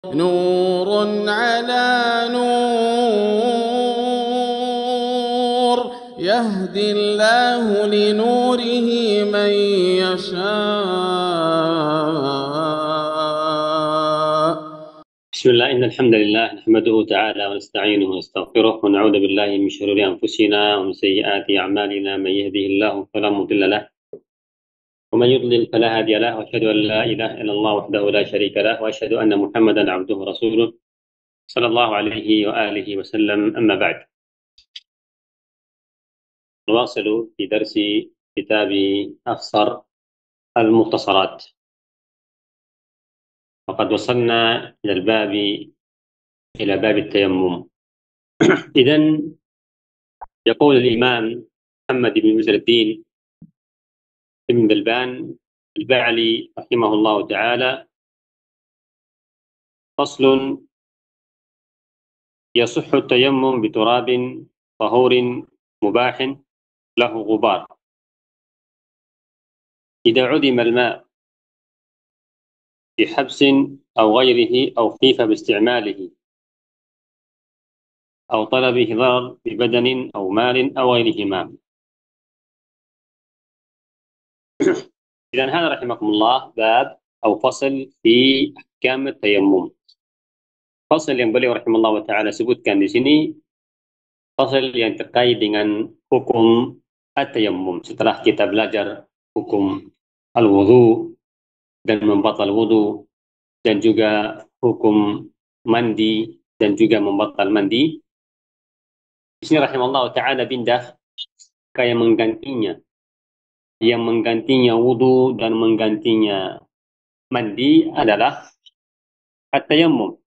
نور على نور يهدي الله لنوره من يشاء. بسم الله، إن الحمد لله نحمده تعالى ونستعينه ونستغفره ونعوذ بالله من شرور أنفسنا ومن سيئات أعمالنا. من يهده الله فلا مضل له ومن يضلل فلا هادي له، وأشهد أن لا إله إلا الله وحده لا شريك له، وأشهد أن محمدا عبده ورسوله صلى الله عليه وآله وسلم. أما بعد، نواصل في درس كتاب أفسر المختصرات، وقد وصلنا إلى باب التيمم. إذن يقول الإمام محمد بن بدر الدين ابن بلبان البعلي رحمه الله تعالى: فصل: يصح التيمم بتراب طهور مباح له غبار إذا عدم الماء بحبس أو غيره، أو خيف باستعماله، أو طلبه ضرر ببدن أو مال أو غيرهما. إذن هذا رحمكم الله باب أو فصل في أحكام التيمم. Fasal yang beliau rahimahullah ta'ala sebutkan di sini, fasal yang terkait dengan hukum at-tayammum. Setelah kita belajar hukum al-wudu dan membatal wudu, dan juga hukum mandi dan juga membatal mandi, di sini rahimahullah ta'ala pindah ke yang menggantinya wudu dan menggantinya mandi adalah at-tayammum,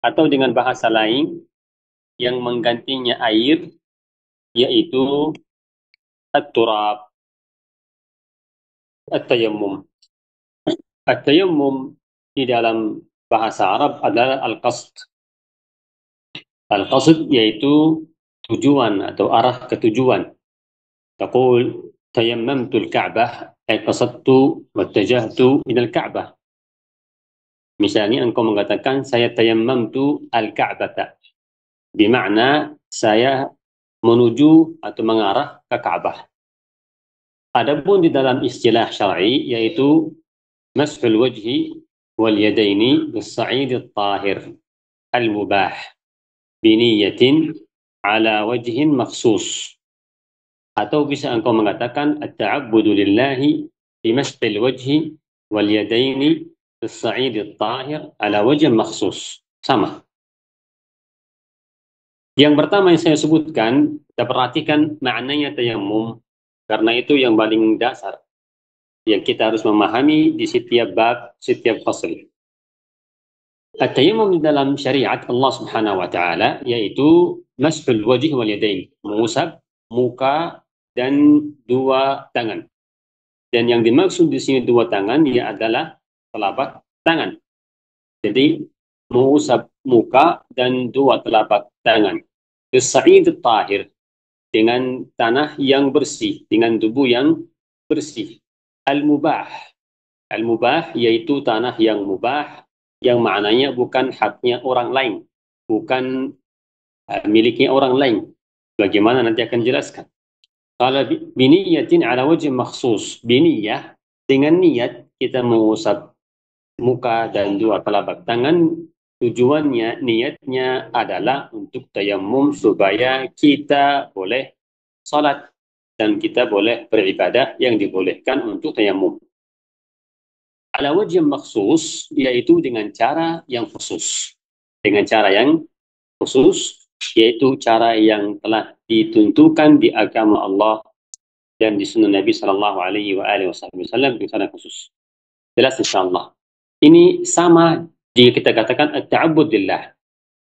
atau dengan bahasa lain yang menggantinya air, yaitu at-turab. At-tayammum. At-tayammum di dalam bahasa Arab adalah al-qasd. Al-qasd yaitu tujuan atau arah ketujuan. Taqul tayammamtu al-Ka'bah, ay qasadtu wattajahtu ila al-Ka'bah. Misalnya engkau mengatakan saya tayammamtu al-Ka'bata, bermakna saya menuju atau mengarah ke Ka'bah. Adapun di dalam istilah syar'i yaitu mashul wajhi wal yadaini bis-sa'id at-tahir al-mubah bi niyyatin ala wajhin makhsus. Atau bisa engkau mengatakan at-ta'abbudu lillahi bi mashil wajhi wal yadaini bis-sa'id at-tahir ala wajhin makhsus. Sama. Yang pertama yang saya sebutkan, kita perhatikan maknanya tayammum, karena itu yang paling dasar yang kita harus memahami di setiap bab, setiap fasal. At-tayammum di dalam syariat Allah Subhanahu wa taala yaitu mashul wajhi wal yadain, mengusap muka dan dua tangan. Dan yang dimaksud di sini dua tangan ya adalah telapak tangan. Jadi mengusap muka dan dua telapak tangan. As-sa'id at-tahir, dengan tanah yang bersih, dengan tubuh yang bersih. Al-mubah. Al-mubah yaitu tanah yang mubah, yang maknanya bukan haknya orang lain, bukan miliknya orang lain. Bagaimana nanti akan jelaskan. Kalau biniyatin ala wajh makhsus, biniyah, dengan niat kita mengusap muka dan dua telapak tangan, tujuannya, niatnya adalah untuk tayammum supaya kita boleh salat dan kita boleh beribadah yang dibolehkan untuk tayammum. Ala wajh makhsus yaitu dengan cara yang khusus. Dengan cara yang khusus yaitu cara yang telah ditentukan di agama Allah dan di sunnah Nabi sallallahu alaihi wasallam dengan cara khusus. Jelas insyaallah. Ini sama jika kita katakan at-ta'abbud lillah.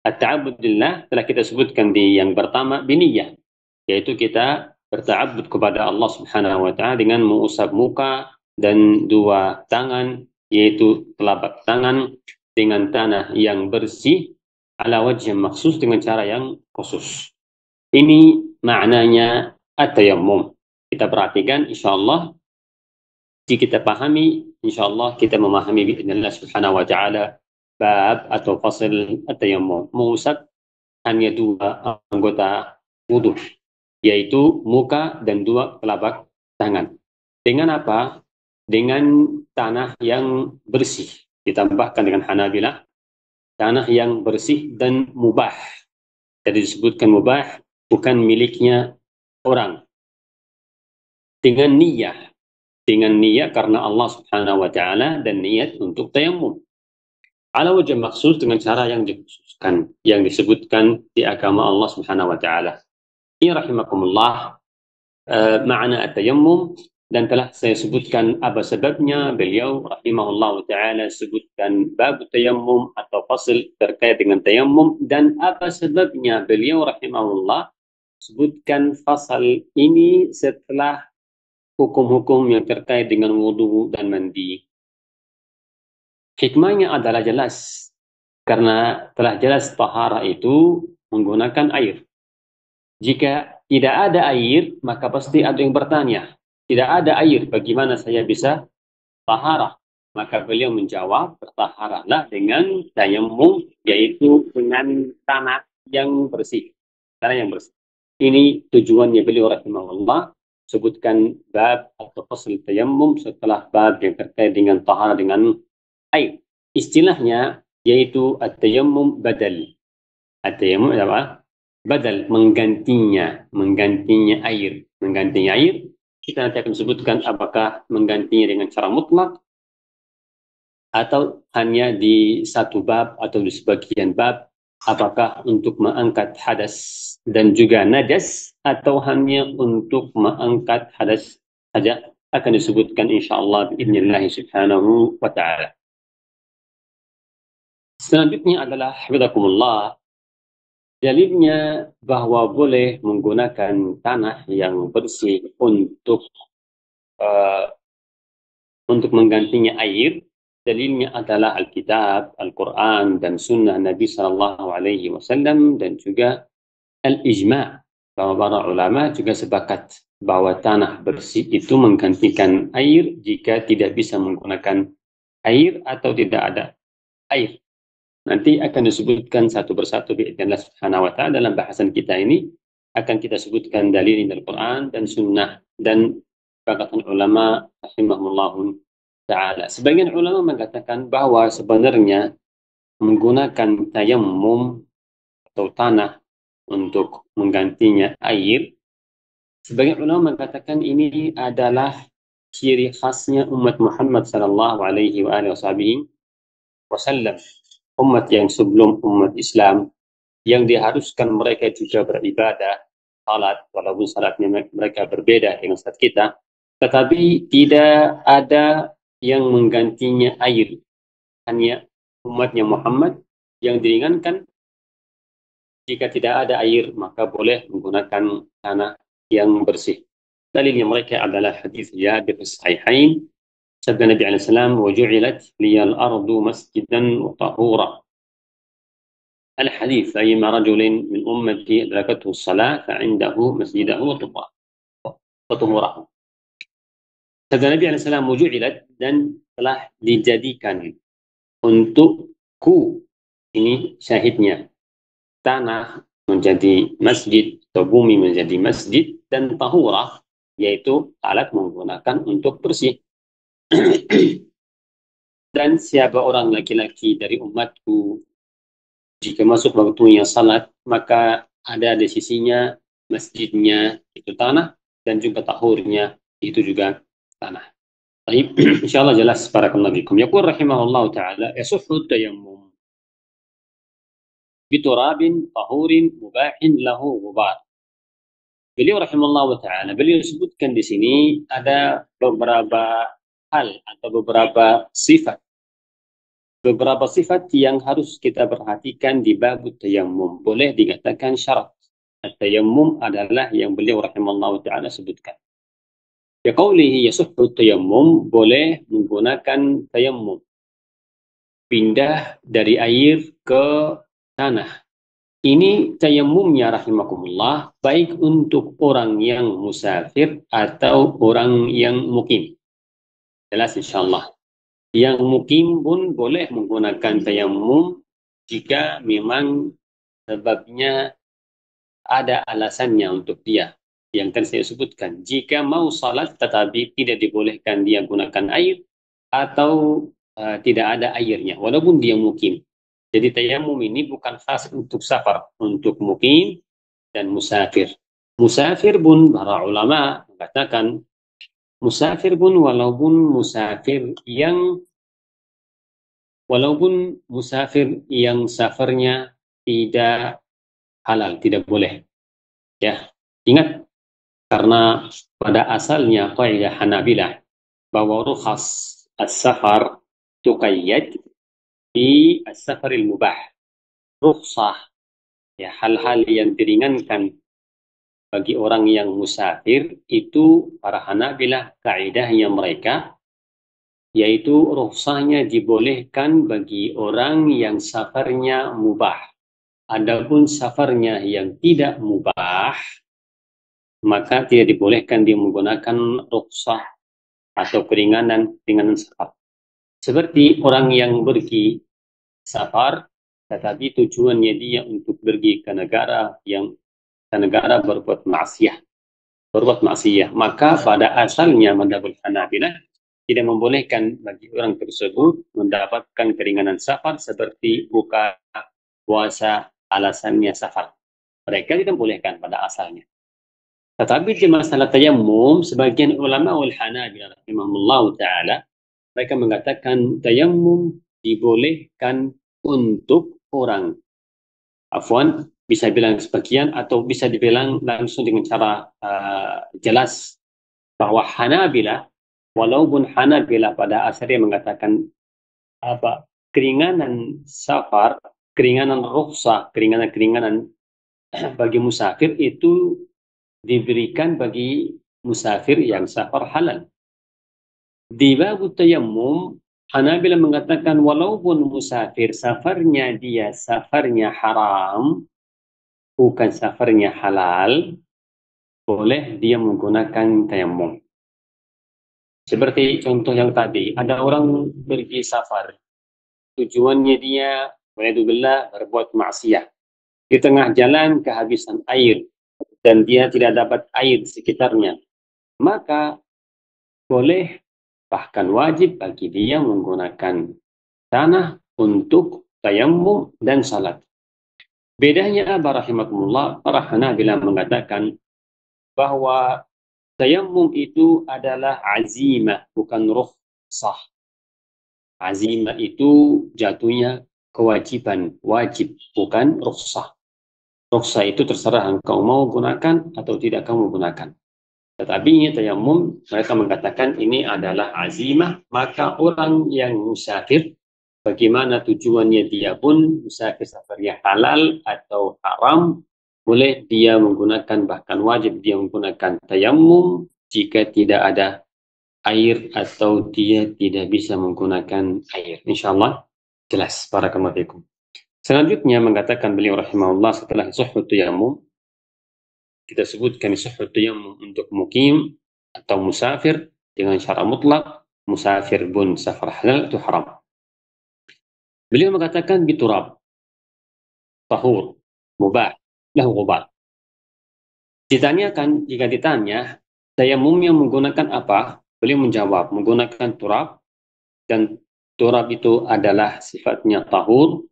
At-ta'abbud lillah telah kita sebutkan di yang pertama biniyah, yaitu kita berta'abbud kepada Allah Subhanahu wa taala dengan mengusap muka dan dua tangan, yaitu telapak tangan, dengan tanah yang bersih ala wajh maksus, dengan cara yang khusus. Ini maknanya at-tayammum. Kita perhatikan insyaallah. Jika kita pahami, insyaallah kita memahami bi'idznillah subhanahu wa ta'ala bab atau fasal at-tayammum, mengusap hanya dua anggota wudhu, yaitu muka dan dua telapak tangan. Dengan apa? Dengan tanah yang bersih. Ditambahkan dengan Hanabilah, tanah yang bersih dan mubah. Jadi disebutkan mubah, bukan miliknya orang. Dengan niat karena Allah Subhanahu wa taala dan niat untuk tayammum. Ala wajah maksus dengan cara yang dikhususkan, yang disebutkan di agama Allah Subhanahu wa taala. Ini rahimakumullah makna at-tayammum, dan telah saya sebutkan apa sebabnya. Beliau rahimahullah taala sebutkan bab tayammum atau fasal terkait dengan tayammum, dan apa sebabnya beliau rahimahullah sebutkan fasal ini setelah hukum-hukum yang terkait dengan wudu dan mandi. Hikmahnya adalah jelas, karena telah jelas taharah itu menggunakan air. Jika tidak ada air, maka pasti ada yang bertanya, tidak ada air, bagaimana saya bisa taharah? Maka beliau menjawab, bertaharahlah dengan tayammum, yaitu dengan tanah yang bersih. Tanah yang bersih. Ini tujuannya beliau rahimahullah sebutkan bab atau fasal tayammum setelah bab yang terkait dengan taharah dengan air. Istilahnya yaitu at-tayammum badal. At-tayammum apa? Badal, menggantinya air. Menggantinya air, kita nanti akan sebutkan apakah menggantinya dengan cara mutlak atau hanya di satu bab atau di sebagian bab, apakah untuk mengangkat hadas dan juga najas atau hanya untuk mengangkat hadas saja, akan disebutkan insyaallah biidznillah subhanahu wa ta'ala. Selanjutnya adalah hafizakumullah, dalilnya bahwa boleh menggunakan tanah yang bersih untuk menggantinya air. Dalilnya adalah Alkitab, Al-Quran, dan Sunnah Nabi Sallallahu Alaihi Wasallam, dan juga Al-Ijma'. Bahwa para ulama juga sepakat bahwa tanah bersih itu menggantikan air jika tidak bisa menggunakan air atau tidak ada air. Nanti akan disebutkan satu persatu bi'idznillah subhanahu wa ta'ala. Dalam bahasan kita ini akan kita sebutkan dalil dari Al-Quran dan Sunnah dan perkataan ulama rahimahumullah ta'ala. Sebagian ulama mengatakan bahwa sebenarnya menggunakan tayammum atau tanah untuk menggantinya air, sebagian ulama mengatakan ini adalah ciri khasnya umat Muhammad sallallahu alaihi wasallam, umat yang sebelum umat Islam, yang diharuskan mereka juga beribadah, salat, walaupun salatnya mereka berbeda dengan salat kita, tetapi tidak ada yang menggantinya air. Hanya umatnya Muhammad yang diringankan, jika tidak ada air maka boleh menggunakan tanah yang bersih. Dalilnya mereka adalah hadis Jabir as-Sahihain, sabda Nabi alaihissalam, "Waju'ilat liyal ardu masjidan wa tahura." Al-hadis, ayyuma rajulin min ummati adrakathu as-salah fa'indahu masjidahu wa tahura. Sabda Nabi alaihissalam, "Waju'ilat," dan telah dijadikan untukku, ini syahidnya, tanah menjadi masjid atau bumi menjadi masjid, dan tahura yaitu alat menggunakan untuk bersih. Dan siapa orang laki-laki dari umatku jika masuk waktunya salat, maka ada di sisinya masjidnya itu tanah, dan juga tahurnya itu juga tanah. Baik, insyaallah jelas. Barakallahu fikum. Yaqul rahimahullah taala, yasihhu tayammum biturabin tahurin mubahin lahu ghubar. Beliau rahimahullah taala, beliau sebutkan di sini ada beberapa hal atau beberapa sifat yang harus kita perhatikan di bab tayammum. Boleh dikatakan syarat tayammum adalah yang beliau rahimahullah taala sebutkan. Ya qaulihi yasihhu tayammum, boleh menggunakan tayammum, pindah dari air ke tanah. Ini tayammumnya rahimakumullah baik untuk orang yang musafir atau orang yang mukim. Jelas insyaallah. Yang mukim pun boleh menggunakan tayamum jika memang sebabnya ada alasannya untuk dia. Yang kan saya sebutkan, jika mau salat tetapi tidak dibolehkan dia gunakan air atau tidak ada airnya, walaupun dia mukim. Jadi tayamum ini bukan khas untuk safar, untuk mukim dan musafir. Musafir pun para ulama mengatakan musafir pun walaupun musafir yang safarnya tidak halal, tidak boleh. Ya, ingat karena pada asalnya kaidah Hanabilah bahwa rukhas as-safar tuqayyad di as-safaril mubah. Rukhsah ya hal-hal yang diringankan bagi orang yang musafir itu para Hanabilah kaidahnya mereka yaitu rukhsahnya dibolehkan bagi orang yang safarnya mubah. Adapun safarnya yang tidak mubah, maka tidak dibolehkan dia menggunakan rukhsah atau keringanan safar. Seperti orang yang pergi safar, tetapi tujuannya dia untuk pergi ke negara berbuat maksiat, maka pada asalnya madhabul Hanabilah tidak membolehkan bagi orang tersebut mendapatkan keringanan safar seperti buka puasa alasannya safar. Mereka tidak bolehkan pada asalnya. Tetapi di masalah tayamum, sebagian ulama wal Hanabilah rahimahullah taala mereka mengatakan tayamum dibolehkan untuk orang. Afwan, bisa bilang sebagian atau bisa dibilang langsung dengan cara jelas bahwa Hanabilah, walaupun Hanabilah pada asalnya mengatakan keringanan safar, keringanan rukhsah, keringanan bagi musafir itu diberikan bagi musafir yang safar halal. Di bab tayammum, Hanabilah mengatakan walaupun musafir safarnya haram, bukan safarnya halal, boleh dia menggunakan tayammum. Seperti contoh yang tadi, ada orang pergi safar, tujuannya dia berbuat maksiat. Di tengah jalan kehabisan air dan dia tidak dapat air di sekitarnya, maka boleh bahkan wajib bagi dia menggunakan tanah untuk tayammum dan salat. Bedanya rahimakumullah, para Hanabilah mengatakan bahwa tayammum itu adalah azimah, bukan rukhsah. Azimah itu jatuhnya kewajiban, wajib, bukan rukhsah. Rukhsah itu terserah engkau mau gunakan atau tidak kamu gunakan. Tetapi tayamum mereka mengatakan ini adalah azimah, maka orang yang musafir bagaimana tujuannya dia pun musafir safarnya halal atau haram, boleh dia menggunakan bahkan wajib dia menggunakan tayamum jika tidak ada air atau dia tidak bisa menggunakan air. Insyaallah jelas. Barakallahu fikum. Selanjutnya mengatakan beliau rahimahullah setelah sahhu tayammum, kita sebutkan sahhu tayammum untuk mukim atau musafir dengan syarat mutlak, musafir pun safar halal itu haram. Beliau mengatakan biturab, tahur, mubah, lahu ghubar. Ditanyakan, jika ditanya tayamumnya menggunakan apa? Beliau menjawab menggunakan turab, dan turab itu adalah sifatnya tahur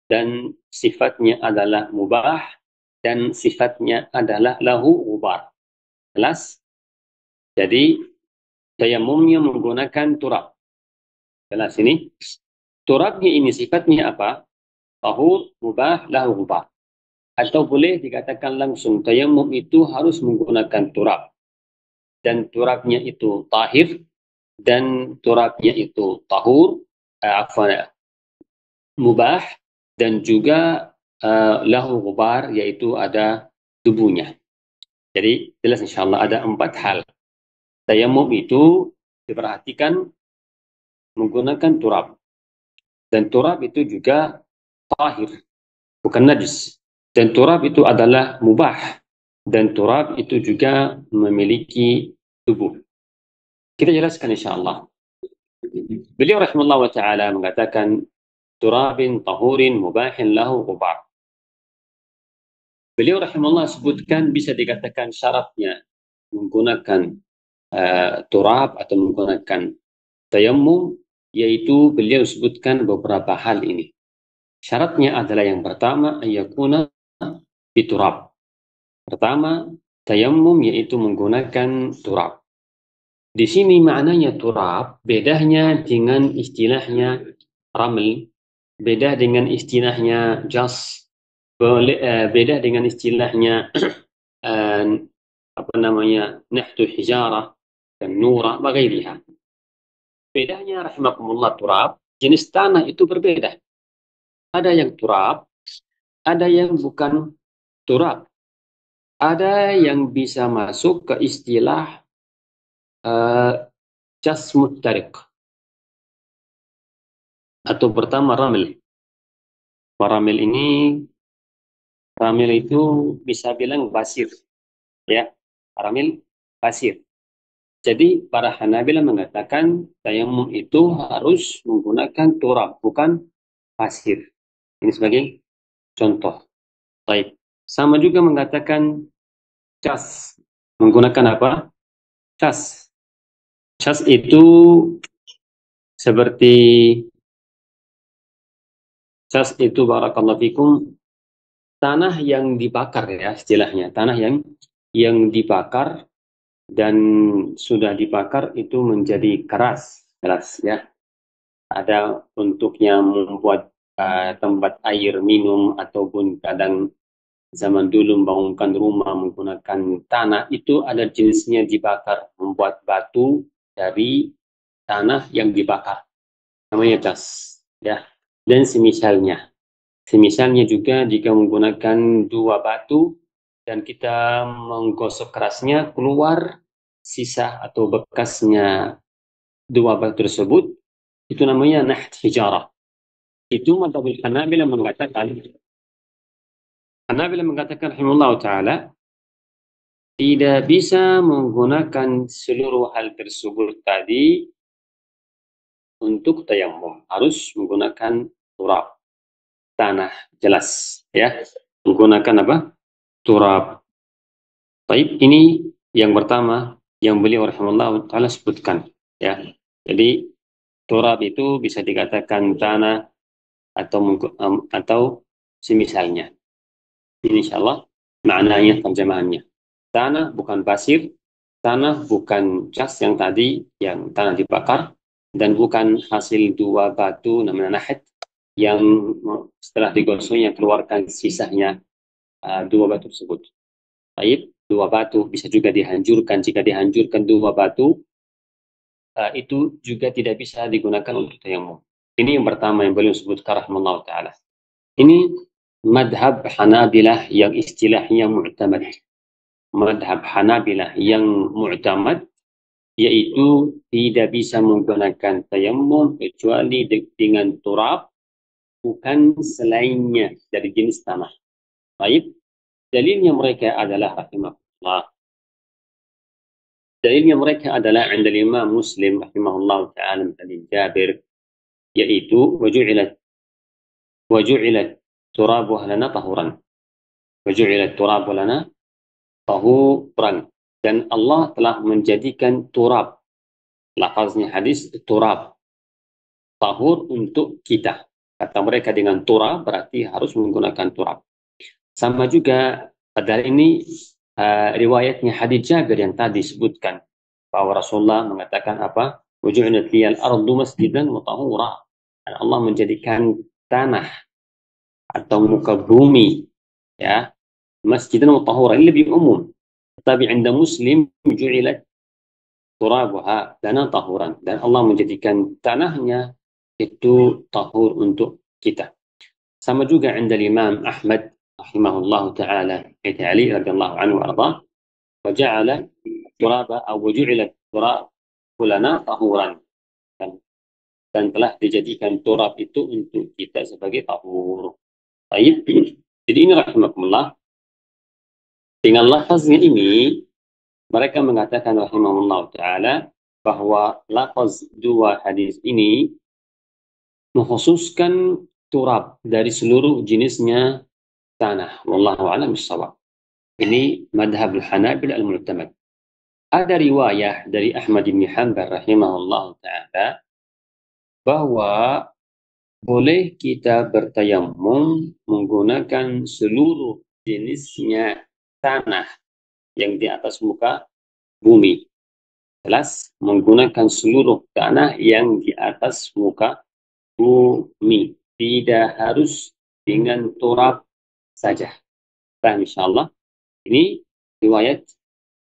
dan sifatnya adalah mubah dan sifatnya adalah lahu ghubar. Jelas? Jadi tayamumnya menggunakan turab. Jelas ini? Turabnya ini sifatnya apa? Tahur, mubah, lahu ghubar. Atau boleh dikatakan langsung tayamum itu harus menggunakan turab. Dan turabnya itu tahir dan turabnya itu tahur, mubah, dan juga lahu ghubar, yaitu ada tubuhnya. Jadi jelas insyaallah ada 4 hal. Tayamum itu diperhatikan menggunakan turab. Dan turab itu juga tahir, bukan najis. Dan turab itu adalah mubah. Dan turab itu juga memiliki tubuh. Kita jelaskan insyaallah. Beliau rahimahullah wa ta'ala mengatakan turabin tahurin mubahin lahu ghubar. Beliau rahimahullah sebutkan bisa dikatakan syaratnya menggunakan turab atau menggunakan tayammum, yaitu beliau sebutkan beberapa hal ini. Syaratnya adalah yang pertama ayakuna biturab. Pertama, tayammum yaitu menggunakan turab. Di sini maknanya turab, bedanya dengan istilahnya raml, beda dengan istilahnya jas, beda dengan istilahnya apa namanya nahtu hijarah dan nura, bagairiha. Bedanya rahimakumullah turab, jenis tanah itu berbeda. Ada yang turab, ada yang bukan turab. Ada yang bisa masuk ke istilah jas muttariq atau pertama ramil. Ramil ini, ramil itu bisa bilang basir, ya. Ramil basir. Jadi para Hanabila mengatakan tayamum itu harus menggunakan turab, bukan pasir. Ini sebagai contoh. Baik. Sama juga mengatakan cas. Menggunakan apa? Cas. Cas itu seperti cas itu barakallahu fikum tanah yang dibakar ya istilahnya. Tanah yang dibakar dan sudah dibakar itu menjadi keras ya. Ada untuk yang membuat tempat air minum ataupun kadang zaman dulu membangunkan rumah menggunakan tanah itu ada jenisnya dibakar, membuat batu dari tanah yang dibakar namanya jas ya. Dan semisalnya juga jika menggunakan dua batu dan kita menggosok kerasnya keluar sisa atau bekasnya dua batu tersebut, itu namanya naht hijarah. Itu madhabul Hanabila mengatakan rahimahullah ta'ala tidak bisa menggunakan seluruh hal tersebut tadi untuk tayammum. Harus menggunakan turab, tanah, jelas ya. Menggunakan apa? Turab. Baik, ini yang pertama yang beliau rahimahullah ta'ala sebutkan ya. Jadi turab itu bisa dikatakan tanah atau semisalnya. Ini insyaallah maknanya terjemahannya. Tanah bukan pasir, tanah bukan cas yang tadi yang tanah dibakar, dan bukan hasil dua batu namanya nahat yang setelah digosoknya keluarkan sisanya dua batu tersebut. Baik, dua batu bisa juga dihancurkan. Jika dihancurkan dua batu itu juga tidak bisa digunakan untuk tayammum. Ini yang pertama yang beliau sebutkan rahimahullah ta'ala. Ini madhab Hanabilah yang istilahnya mu'tamad. Madhab Hanabilah yang mu'tamad yaitu tidak bisa menggunakan tayammum kecuali dengan turab, bukan selainnya dari jenis tanah. Baik, dalilnya mereka adalah rahimahullah. Dalilnya mereka adalah عند الإمام Muslim rahimahullah ta'ala dari Jabir, yaitu وجعلت turabuha lana tahuran. وجعلت turabuha lana tahuran. Dan Allah telah menjadikan turab. Lafaznya hadis turab. Tahur untuk kita. Kata mereka dengan turab berarti harus menggunakan turab. Sama juga pada ini riwayatnya hadis Jabir yang tadi disebutkan bahwa Rasulullah mengatakan apa? Wuju'inat liyal ardu masjidan wa tahura. Dan Allah menjadikan tanah atau muka bumi ya masjidan wa tahura. Ini lebih umum. Tapi anda Muslim ju'ilat turabuha lana tahuran. Dan Allah menjadikan tanahnya itu tahur untuk kita. Sama juga anda Imam Ahmad rahimahullah ta'ala itu Ali radhiyallahu anhu arda wa ja'ala turaba atau ju'ilat turab lana tahuran. Dan telah dijadikan turab itu untuk kita sebagai tahur. Baik. Jadi ini rahimakumullah. Dengan lafaznya ini mereka mengatakan rahimahullah ta'ala bahwa lafaz dua hadis ini mengkhususkan turab dari seluruh jenisnya tanah. Wallahu a'lam bishawab. Ini madhab al-Hanabil al-Mu'tamad. Ada riwayah dari Ahmad bin Hanbal rahimahullah ta'ala bahwa boleh kita bertayamum menggunakan seluruh jenisnya tanah yang di atas muka bumi. Jelas, menggunakan seluruh tanah yang di atas muka bumi. Tidak harus dengan turab saja. Paham insyaAllah. Ini riwayat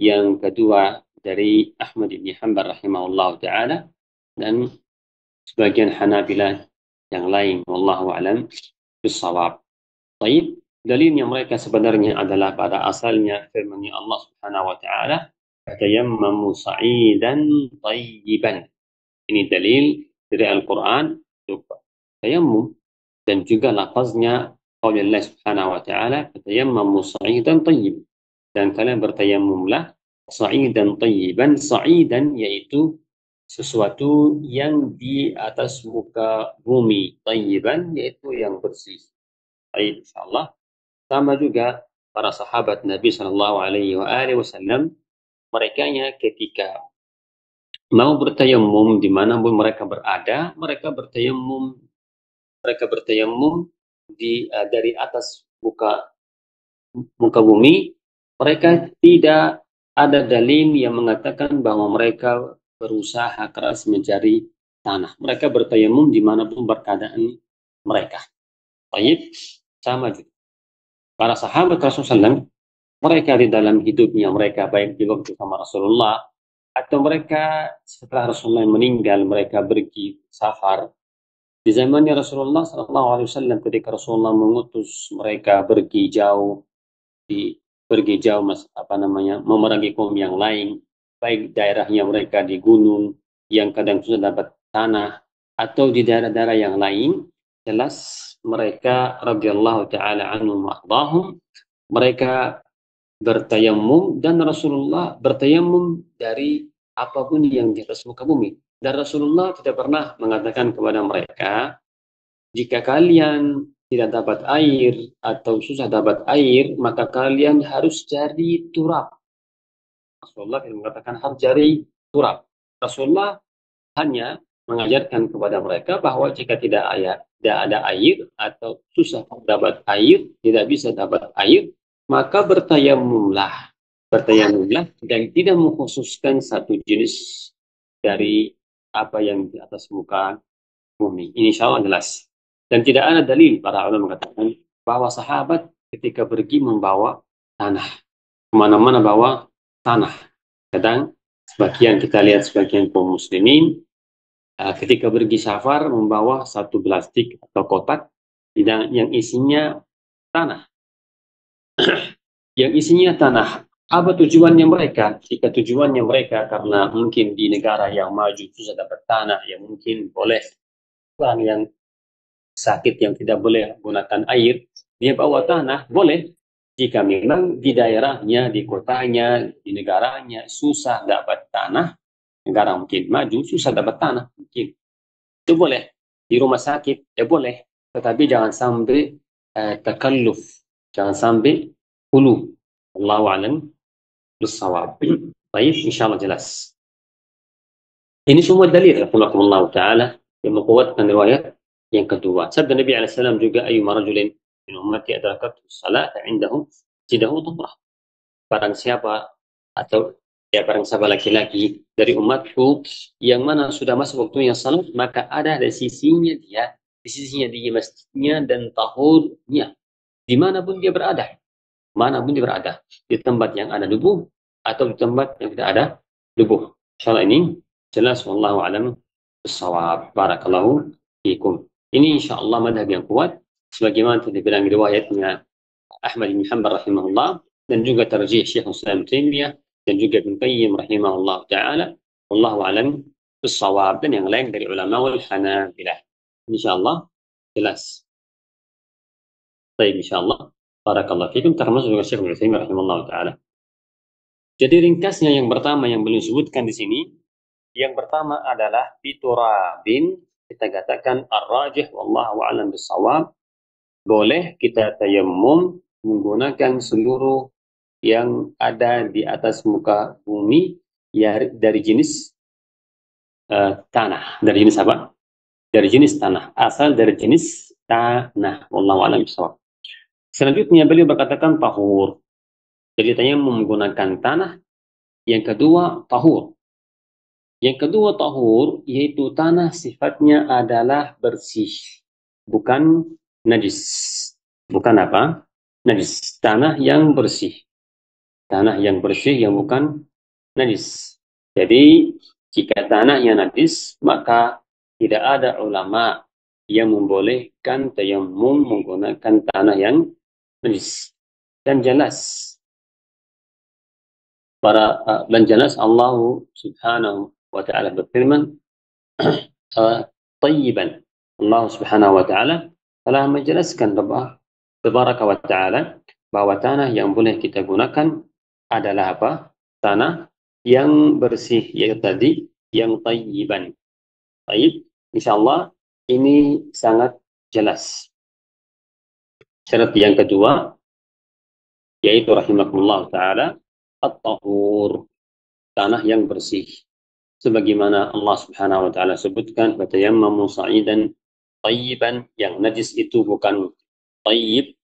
yang kedua dari Ahmad bin Hanbal rahimahullah ta'ala dan sebagian Hanabilah yang lain. Wallahu a'lam bishawab. Baik, dalilnya mereka sebenarnya adalah pada asalnya firman Allah Subhanahu wa taala, "Fatayammamu sa'idan thayyiban." Ini dalil dari Al-Qur'an untuk tayammum dan juga lafaznya qaul Allah Subhanahu wa taala, "Fatayammamu sa'idan thayyiban." Dan kalian bertayammumlah sa'idan thayyiban. Sa'idan yaitu sesuatu yang di atas muka bumi, thayyiban yaitu yang bersih. Baik, insyaallah. Sama juga para sahabat Nabi Shallallahu Alaihi Wasallam, mereka ketika mau bertayamum dimanapun mereka berada, mereka bertayamum dari atas muka bumi. Mereka tidak ada dalil yang mengatakan bahwa mereka berusaha keras mencari tanah. Mereka bertayamum dimanapun berkeadaan mereka. Baik, sama juga. Para sahabat Rasulullah SAW, mereka di dalam hidupnya mereka baik di waktu sama Rasulullah atau mereka setelah Rasulullah meninggal mereka pergi safar. Di zamannya Rasulullah SAW ketika Rasulullah mengutus mereka pergi jauh memerangi kaum yang lain, baik daerahnya mereka di gunung yang kadang sudah dapat tanah atau di daerah-daerah yang lain, jelas mereka radhiyallahu taala anhum wahdahum mereka bertayamum dan Rasulullah bertayamum dari apapun yang di atas muka bumi. Dan Rasulullah tidak pernah mengatakan kepada mereka, jika kalian tidak dapat air atau susah dapat air, maka kalian harus cari turab. Rasulullah tidak mengatakan harus cari turab. Rasulullah hanya mengajarkan kepada mereka bahwa jika tidak ada air atau susah dapat air, tidak bisa dapat air, maka bertayamumlah dan tidak mengkhususkan satu jenis dari apa yang di atas muka bumi. Ini insya Allah jelas. Dan tidak ada dalil para ulama mengatakan bahwa sahabat ketika pergi membawa tanah. Kemana-mana bawa tanah. Kadang sebagian kita lihat sebagian kaum muslimin ketika pergi safar membawa satu plastik atau kotak yang isinya tanah. Yang isinya tanah. Apa tujuannya mereka? Jika tujuannya mereka karena mungkin di negara yang maju susah dapat tanah, yang mungkin boleh orang yang sakit yang tidak boleh menggunakan air, dia bawa tanah, boleh. Jika memang di daerahnya, di kotanya, di negaranya susah dapat tanah, negara mungkin maju susah dapat tanah, mungkin itu boleh. Di rumah sakit boleh, tetapi jangan sampai takalluf, jangan sampai hulu. Allahu a'lam bishawab. Baik, insyaallah jelas. Ini semua dalil rahimahullah taala yang menguatkan riwayat yang kedua. Sabda Nabi alaihissalam juga, ayyuma rajulin min ummati adrakathu salat indahum jidahu dhuhrah. Barang siapa laki-laki dari umatku yang mana sudah masuk waktunya salat, maka ada di sisinya dia masjidnya dan tahurnya dimanapun dia berada. Manapun dia berada, di tempat yang ada debu atau di tempat yang tidak ada debu. Insyaallah ini jelas, wallahu a'lam bishawab. Barakallahu fikum. Ini insyaallah madhab yang kuat sebagaimana tadi bilang riwayatnya Ahmad bin Hanbal rahimahullah dan juga tarjih Syekh Islam Taimiyah dan juga Ibnu Qayyim rahimahullah taala. Wallahu a'lam bishawab dan yang lain dari ulama wal Hanabilah. Insyaallah jelas. Baik, insyaallah. Barakallahu fikum, termasuk juga Syekh Utsaimin rahimahullah taala. Jadi ringkasnya yang pertama yang beliau sebutkan di sini Yang pertama adalah biturabin. Kita katakan ar-rajih wallahu a'lam bissawab. Boleh kita tayammum menggunakan seluruh yang ada di atas muka bumi ya dari jenis tanah. Dari jenis apa? Dari jenis tanah. Asal dari jenis tanah. Wallahu a'lam bissawab. Selanjutnya beliau berkatakan tahur. Jadi tayammum menggunakan tanah. Yang kedua tahur. Yang kedua tahur yaitu tanah sifatnya adalah bersih, bukan najis. Bukan apa? Najis. Tanah yang bersih. Tanah yang bersih yang bukan najis. Jadi jika tanah yang najis maka tidak ada ulama yang membolehkan tayammum menggunakan tanah yang najis. Dan jelas Allah Subhanahu wa taala berfirman tayyiban. Allah Subhanahu wa taala telah menjelaskan tabaraka wa taala bahwa tanah yang boleh kita gunakan adalah apa? Tanah yang bersih, yaitu tadi yang tayyiban. Tayyib, insyaallah ini sangat jelas. Syarat yang kedua yaitu rahimakumullah taala at-tahur, tanah yang bersih. Sebagaimana Allah Subhanahu wa taala sebutkan fatayammamu sa'idan tayyiban, yang najis itu bukan tayyib.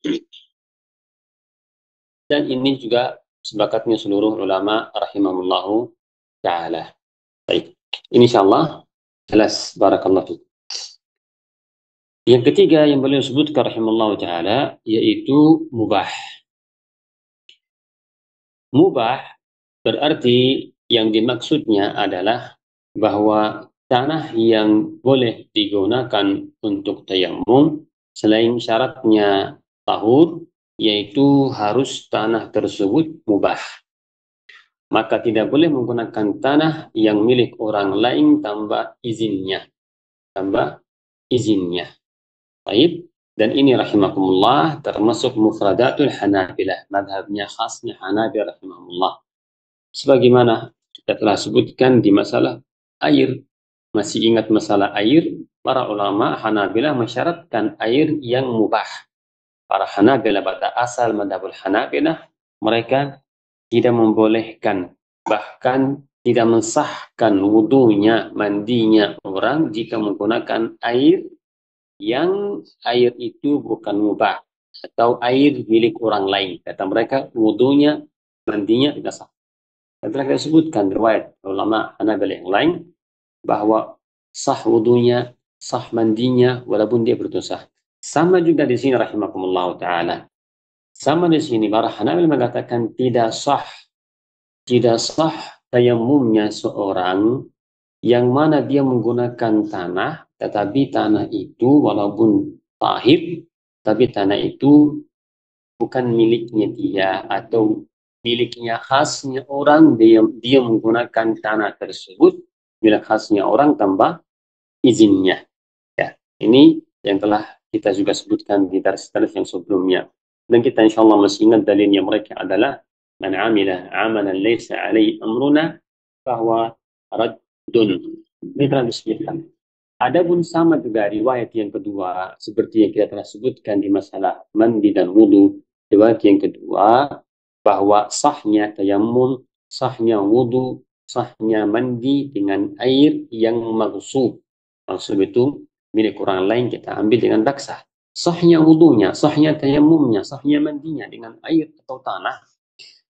Dan ini juga sepakatnya seluruh ulama rahimahullahu taala. Baik. Ini insyaallah jelas, barakallahu. Yang ketiga yang beliau sebutkan rahimahullahu taala yaitu mubah. Mubah berarti yang dimaksudnya adalah bahwa tanah yang boleh digunakan untuk tayammum selain syaratnya tahur, yaitu harus tanah tersebut mubah. Maka tidak boleh menggunakan tanah yang milik orang lain tanpa izinnya. Tanpa izinnya. Baik. Dan ini rahimakumullah termasuk mufradatul Hanabilah, madhabnya khasnya Hanabilah rahimahumullah. Sebagaimana kita telah sebutkan di masalah air. Masih ingat masalah air? Para ulama Hanabilah mensyaratkan air yang mubah. Para Hanabilah pada asal madhabul Hanabilah, mereka tidak membolehkan, bahkan tidak mensahkan wudunya, mandinya orang jika menggunakan air yang air itu bukan mubah atau air milik orang lain. Kata mereka wudunya, mandinya tidak sah. Dan telah kita sebutkan riwayat ulama Hanabilah yang lain bahwa sah wudunya, sah mandinya walaupun dia berdosa. Sama juga di sini rahimakumullah taala. Sama di sini para Hanabilah mengatakan tidak sah tayammumnya seorang yang mana dia menggunakan tanah, tetapi tanah itu walaupun tahir, tapi tanah itu bukan miliknya dia atau miliknya khasnya orang, dia menggunakan tanah tersebut milik khasnya orang tanpa izinnya. Ya, ini yang telah kita juga sebutkan di dars-dars yang sebelumnya. Dan kita insya Allah masih ingat dalilnya mereka adalah man amila amalan laysa alaihi amruna bahwa raddun. Ini telah disebutkan. Adapun sama juga riwayat yang kedua seperti yang kita telah sebutkan di masalah mandi dan wudu. Riwayat yang kedua bahwa sahnya tayammum, sahnya wudu, sahnya mandi dengan air yang maghsub. Maghsub itu milik orang lain, kita ambil dengan paksa. Sahnya wudunya, sahnya tayammumnya, sahnya mandinya dengan air atau tanah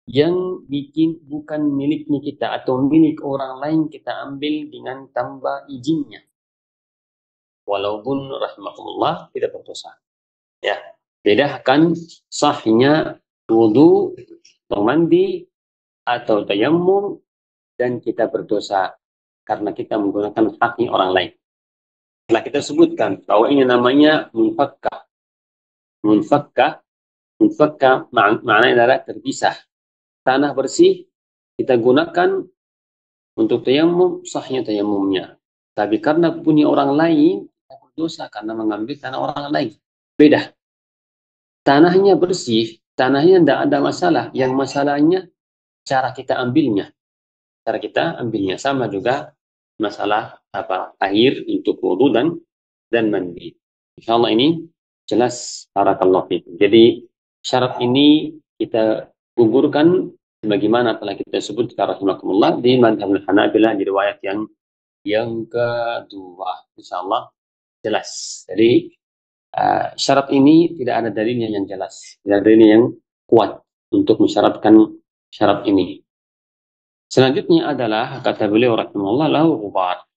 yang bikin bukan miliknya kita atau milik orang lain, kita ambil dengan tanpa izinnya. Walaupun rahimahullah tidak berdosa. Ya, bedakan sahnya wudu, atau mandi, atau tayammum, dan kita berdosa karena kita menggunakan haknya orang lain. Setelah kita sebutkan bahwa ini namanya munfakkah. Munfakkah maknanya adalah terpisah. Tanah bersih kita gunakan untuk tayammum, sahnya tayammumnya. Tapi karena punya orang lain, kita berdosa karena mengambil tanah orang lain. Beda. Tanahnya bersih, tanahnya tidak ada masalah. Yang masalahnya cara kita ambilnya. Cara kita ambilnya sama juga masalah air untuk wudu dan mandi. Insyaallah ini jelas, barakallahu fiikum. Jadi syarat ini kita gugurkan sebagaimana telah kita sebut rahimakumullah di mazhab Hanabilah di riwayat yang kedua. Insyaallah jelas. Jadi syarat ini tidak ada dalilnya yang jelas, tidak ada dalilnya yang kuat untuk mensyaratkan syarat ini. Selanjutnya adalah kata beliau rahimahullah lau ghubar.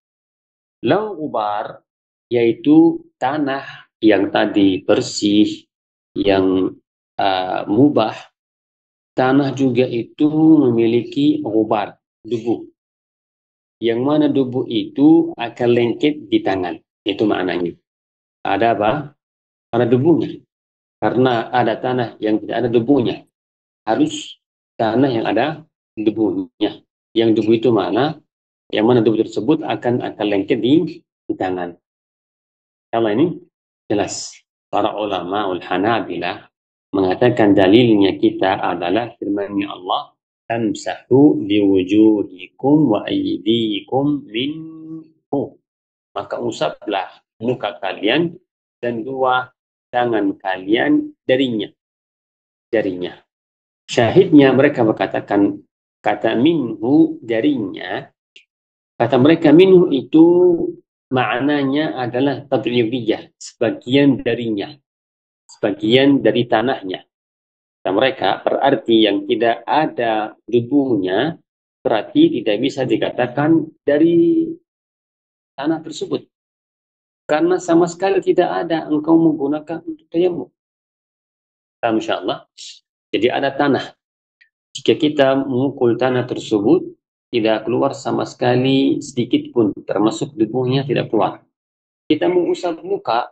Lau ghubar yaitu tanah yang tadi bersih, yang mubah. Tanah juga itu memiliki ghubar, debu. Yang mana debu itu akan lengket di tangan. Itu maknanya. Ada apa? Ada debunya. Karena ada tanah yang tidak ada debunya. Harus tanah yang ada debunya. Yang debu itu mana? Yang mana debu tersebut akan lengket di tangan. Kalau ini jelas. Para ulama Hanabilah mengatakan dalilnya kita adalah firman-Nya Allah, "Tamsahu biwujuhikum wa aydikum minhu." Maka usaplah muka kalian dan dua tangan kalian darinya. Syahidnya mereka berkatakan kata minhu darinya. Kata mereka minhu itu maknanya adalah tadribiyah, sebagian darinya, sebagian dari tanahnya. Kata mereka berarti yang tidak ada debunya berarti tidak bisa dikatakan dari tanah tersebut. Karena sama sekali tidak ada engkau menggunakan untuk tayamum. Insyaallah. Jadi ada tanah. Jika kita memukul tanah tersebut, tidak keluar sama sekali sedikit pun, termasuk debunya tidak keluar. Kita mengusap muka,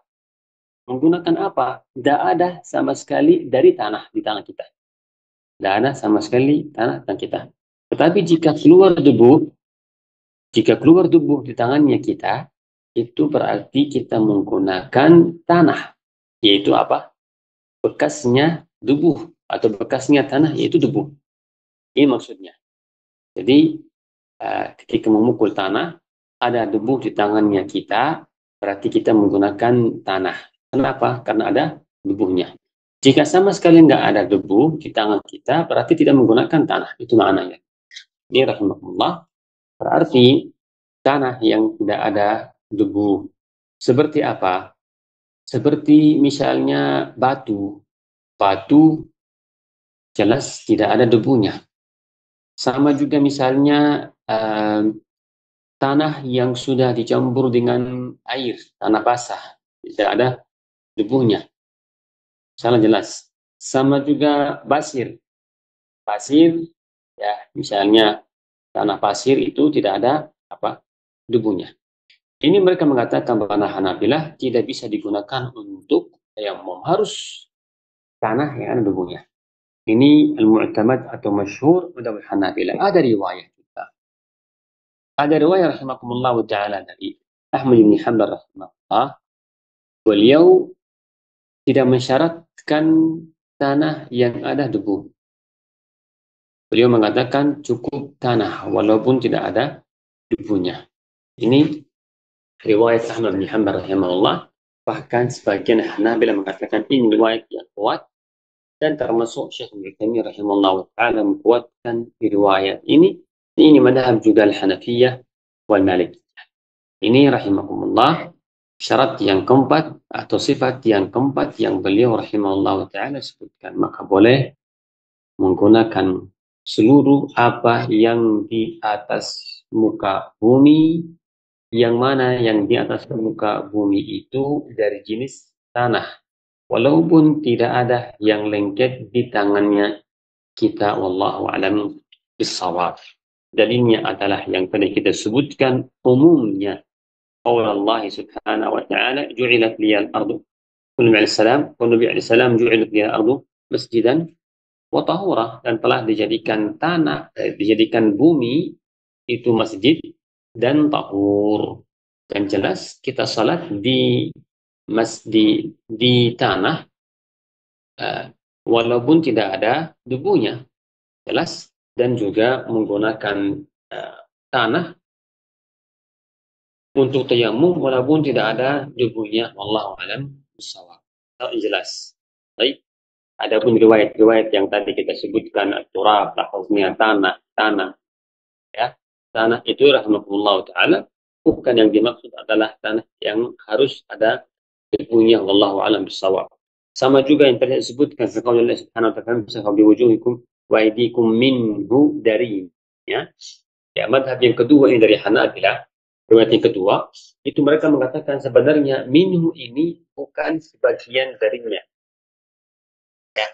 menggunakan apa? Tidak ada sama sekali dari tanah di tangan kita. Tidak ada sama sekali tanah di tangan kita. Tetapi jika keluar debu di tangannya kita, itu berarti kita menggunakan tanah, yaitu apa? Bekasnya debu atau bekasnya tanah, yaitu debu. Ini maksudnya. Jadi ketika memukul tanah, ada debu di tangannya kita, berarti kita menggunakan tanah. Kenapa? Karena ada debunya. Jika sama sekali nggak ada debu di tangan kita, berarti tidak menggunakan tanah. Itu maknanya. Ini rahimahullah, berarti tanah yang tidak ada debu. Seperti apa? Seperti misalnya batu. Batu jelas tidak ada debunya. Sama juga misalnya tanah yang sudah dicampur dengan air, tanah basah, tidak ada debunya. Salah jelas. Sama juga pasir. Pasir, ya misalnya tanah pasir itu tidak ada debunya. Ini mereka mengatakan bahwa Hanabilah tidak bisa digunakan untuk tayamum, harus tanah yang ada debunya. Ini al-mu'tamad atau masyhur madhab Hanabilah. Ada riwayat kita. Ada riwayat rahimakumullah ta'ala dari Ahmad bin Hanbal rahimahullah. Beliau tidak mensyaratkan tanah yang ada debu. Beliau mengatakan cukup tanah walaupun tidak ada debunya. Ini riwayat Ahmad bin Hanbal rahimahullah. Bahkan sebagian Hanabilah mengatakan ini riwayat yang kuat, dan termasuk Syekh Ibnu Taimiyah rahimahullah taala menguatkan riwayat ini. Ini madhab juga Al-Hanafiyah wal Malikiyah. Ini rahimahumullah syarat yang keempat atau sifat yang keempat yang beliau rahimahullah taala sebutkan. Maka boleh menggunakan seluruh apa yang di atas muka bumi, yang mana yang di atas muka bumi itu dari jenis tanah. Walaupun tidak ada yang lengket di tangannya kita, wallahu a'lam bis-shawab. Dalilnya adalah yang tadi kita sebutkan umumnya. Qaul Allah subhanahu wa ta'ala, ju'ilat liyal ardu. Nabi alaihi salam ju'ilat liyal ardu masjidan wa tahura, dan telah dijadikan dijadikan bumi itu masjid dan tahur. Dan jelas kita salat di tanah walaupun tidak ada debunya, jelas, dan juga menggunakan tanah untuk tayamum walaupun tidak ada debunya. Wallahu alam bissawab. Jelas. Baik. Adapun riwayat-riwayat yang tadi kita sebutkan turab, tahuknya tanah, ya. Tanah itu rahmatullah taala bukan yang dimaksud adalah tanah yang harus ada debunya. Wallahu alam bissawab. Sama juga yang tadi disebutkan sekali Allah Subhanahu wa taala misalkan biwujuhikum wa aydikum minhu dari, ya. Ya, madhab yang kedua ini dari Hanabilah, riwayat yang kedua, itu mereka mengatakan sebenarnya minhu ini bukan sebagian darinya. Ya.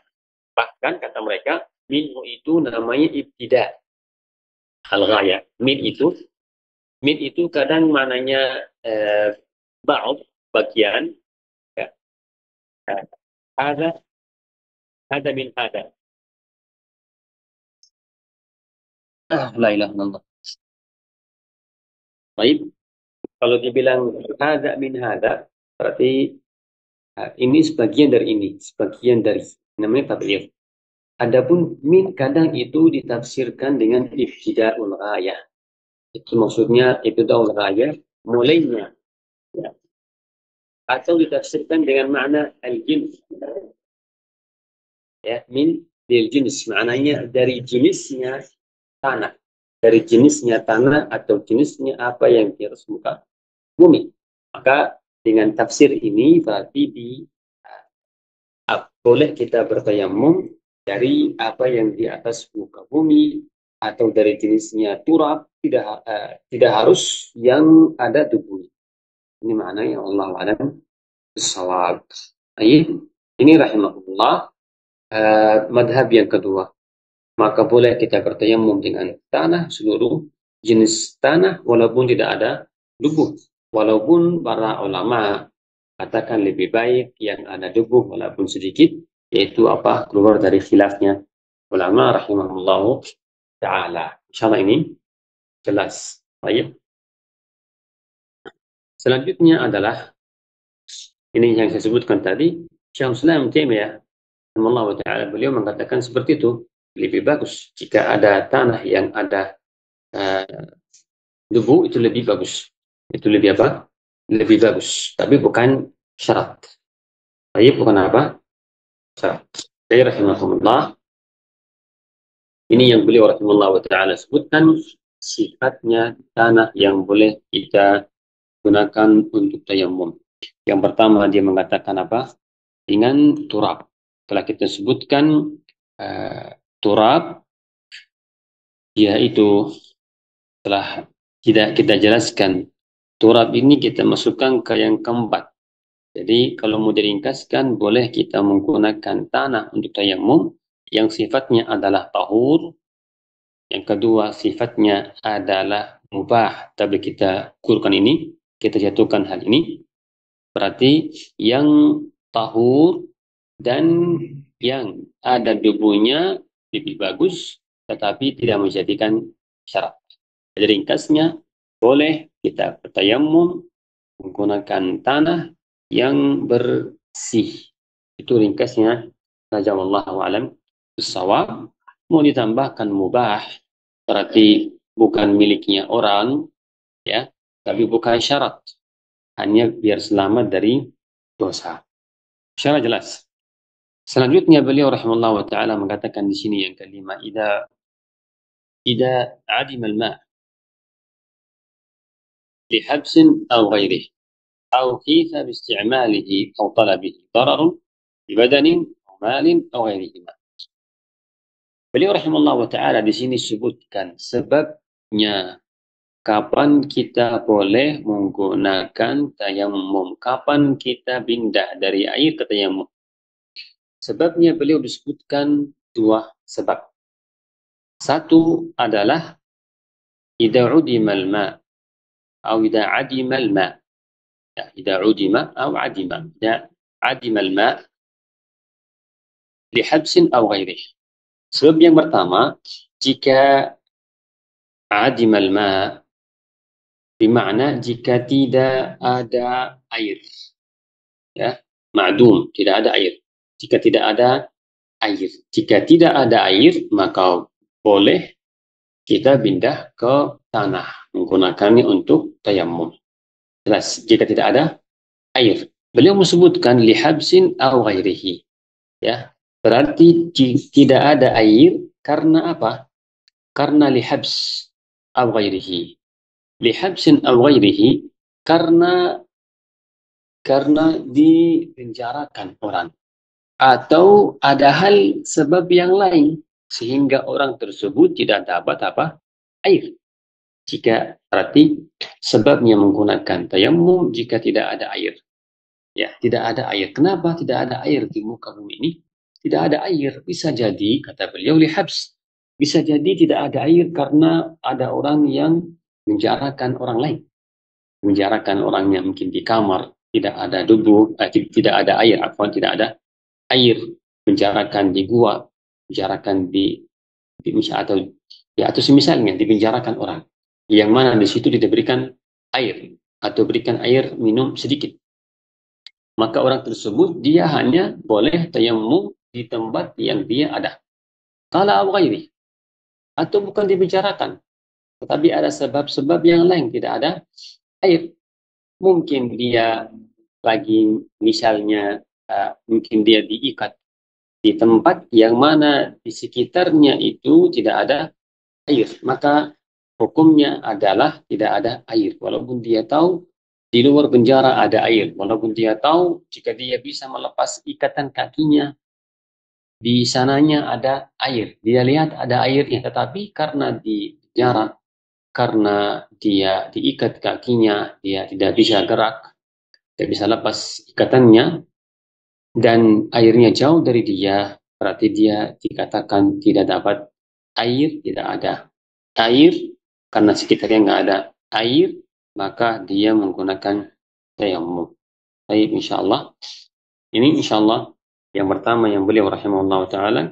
Bahkan kata mereka, minhu itu namanya ibtida. Al-ghaya. Min itu kadang maknanya ba'd, bagian. Ya. Ada, ada min ada. La ilaha illallah. Baik, kalau dibilang ada min ada, berarti ini sebagian dari ini, sebagian dari namanya tab'ir. Adapun min kadang itu ditafsirkan dengan ibtida'ul ghayah. Itu maksudnya ibtida'ul ghayah mulainya, ya. Atau ditafsirkan dengan makna al-jins. Ya, min lil jins maknanya dari jenisnya tanah. Dari jenisnya tanah atau jenisnya apa yang di atas muka bumi. Maka dengan tafsir ini berarti boleh kita bertayamum dari apa yang di atas muka bumi atau dari jenisnya turab, tidak harus yang ada debunya. Ini maknanya Allah alam bissawab. Ini rahimahullah madhab yang kedua. Maka boleh kita bertayamum dengan tanah, seluruh jenis tanah walaupun tidak ada debu. Walaupun para ulama katakan lebih baik yang ada debu walaupun sedikit, yaitu apa? Keluar dari khilafnya ulama rahimahullah ta'ala. Insyaallah ini jelas. Baik. Selanjutnya adalah ini yang saya sebutkan tadi, Syaikhul Islam Taimiyah rahimahullah ta'ala, beliau mengatakan seperti itu, lebih bagus jika ada tanah yang ada debu, itu lebih bagus. Itu lebih apa? Lebih bagus. Tapi bukan syarat. Tapi bukan apa? Syarat. Jadi rahimahullah, ini yang beliau rahimahullah ta'ala sebutkan sifatnya tanah yang boleh kita gunakan untuk tayamum. Yang pertama dia mengatakan apa? Dengan turab. Telah kita sebutkan turab, yaitu telah tidak kita jelaskan. Turab ini kita masukkan ke yang keempat. Jadi kalau mau diringkaskan, boleh kita menggunakan tanah untuk tayamum yang sifatnya adalah tahur. Yang kedua sifatnya adalah mubah. Tapi kita ukurkan ini, kita jatuhkan hal ini. Berarti yang tahur dan yang ada debunya lebih bagus, tetapi tidak menjadikan syarat. Jadi ringkasnya, boleh kita bertayamum menggunakan tanah yang bersih. Itu ringkasnya. Wallahu alam bissawab. Mau ditambahkan mubah, berarti bukan miliknya orang, ya, tapi bukan syarat. Hanya biar selamat dari dosa. Syarat jelas. Selanjutnya beliau rahimahullah ta'ala mengatakan di sini yang kelima, idza adim al-ma' li habsin aw ghairihi aw khitha bi isti'malihi aw talabihi dararun bi badanin aw malin aw ghairihima. Beliau rahimahullah ta'ala di sini sebutkan sebabnya kapan kita boleh menggunakan tayamum, kapan kita pindah dari air ke tayamum. Sebabnya beliau disebutkan dua sebab. Satu adalah idza udima al-ma' atau idza adima al-ma'. Ya, idza udima atau adima. Idza adima al-ma' li habsin aw ghairihi. Sebab yang pertama, jika adima al-ma' bermakna jika tidak ada air. Ya, ma'dum, tidak ada air. Jika tidak ada air. Jika tidak ada air, maka boleh kita pindah ke tanah, menggunakannya untuk tayamum. Jelas, jika tidak ada air. Beliau menyebutkan lihabsin aw ghairihi. Ya, berarti tidak ada air karena apa? Karena lihabs aw ghairihi. Lihabsin aw ghairihi karena dipenjarakan orang atau ada hal sebab yang lain sehingga orang tersebut tidak dapat apa? Air. Jika berarti sebabnya menggunakan tayamum jika tidak ada air. Ya, tidak ada air. Kenapa tidak ada air di muka bumi ini? Tidak ada air. Bisa jadi, kata beliau, lihabs. Bisa jadi tidak ada air karena ada orang yang menjarakan orang lain. Menjarakan orang yang mungkin di kamar, tidak ada debu, tidak ada air, tidak ada air. Menjarakan di gua, menjarakan di atau ya atau semisalnya dipenjarakan orang yang mana di situ tidak berikan air atau berikan air minum sedikit, maka orang tersebut dia hanya boleh tayamum di tempat yang dia ada. Kalau ghairi atau bukan dibicarakan, tetapi ada sebab-sebab yang lain tidak ada air. Mungkin dia lagi misalnya mungkin dia diikat di tempat yang mana di sekitarnya itu tidak ada air, maka hukumnya adalah tidak ada air walaupun dia tahu di luar penjara ada air, walaupun dia tahu jika dia bisa melepas ikatan kakinya di sananya ada air, dia lihat ada airnya, tetapi karena di penjara, karena dia diikat kakinya, dia tidak bisa gerak, tidak bisa lepas ikatannya, dan airnya jauh dari dia, berarti dia dikatakan tidak dapat air, tidak ada air, karena sekitarnya nggak ada air, maka dia menggunakan tayamum. Baik, insyaallah. Ini insyaallah yang pertama yang beliau rahimahullah ta'ala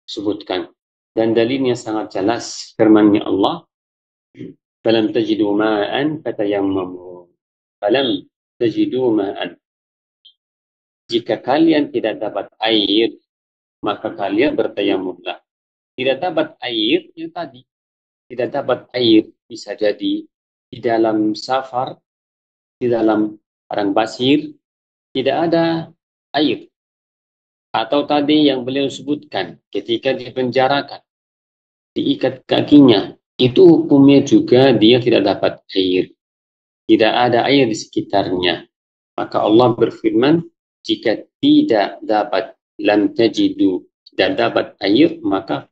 sebutkan. Dan dalilnya sangat jelas firman Allah, "Falam tajidu ma'an fatayammamu." Falam tajidu ma'an. Jika kalian tidak dapat air, maka kalian bertayamumlah. Tidak dapat air, yang tadi. Tidak dapat air, bisa jadi di dalam safar, di dalam padang pasir, tidak ada air. Atau tadi yang beliau sebutkan, ketika dipenjarakan, diikat kakinya, itu hukumnya juga dia tidak dapat air. Tidak ada air di sekitarnya. Maka Allah berfirman, jika tidak dapat lam tajidu, tidak dapat air, maka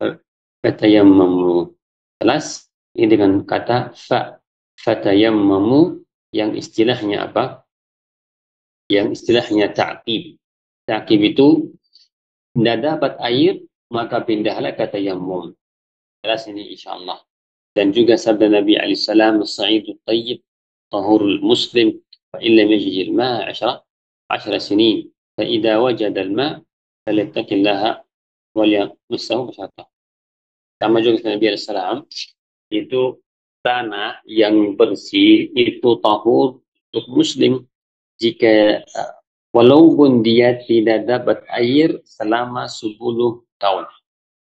fatayammamu. Jelas? Ini dengan kata fatayammamu yang istilahnya apa? Yang istilahnya ta'qib. Ta'qib itu tidak dapat air, maka pindahlah ke tayammum. Jelas ini insyaallah. Dan juga sabda Nabi alaihissalam, as-sa'idu tayyib tahurul muslim fa illam yajid al-ma'a 10 sinin fa idza wajada al-ma' falyattaqillaha wa liyamsahu bisyata. Sama juga Nabi alaihissalam, itu tanah yang bersih itu tahur untuk muslim jika walaupun dia tidak dapat air selama 10 tahun.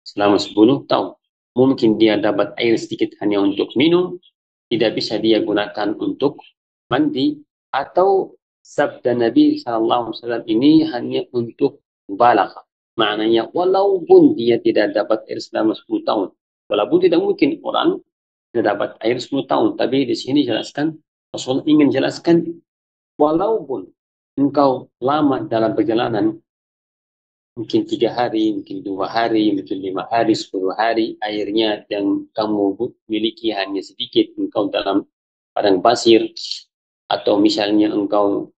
Selama 10 tahun. Mungkin dia dapat air sedikit hanya untuk minum, tidak bisa dia gunakan untuk mandi, atau sabda Nabi SAW ini hanya untuk balagh. Maknanya walaupun dia tidak dapat air selama 10 tahun. Walaupun tidak mungkin orang tidak dapat air 10 tahun. Tapi di sini jelaskan, Rasul ingin jelaskan, walaupun engkau lama dalam perjalanan, mungkin 3 hari, mungkin 2 hari, mungkin 5 hari, 10 hari, airnya yang kamu miliki hanya sedikit, engkau dalam padang pasir, atau misalnya engkau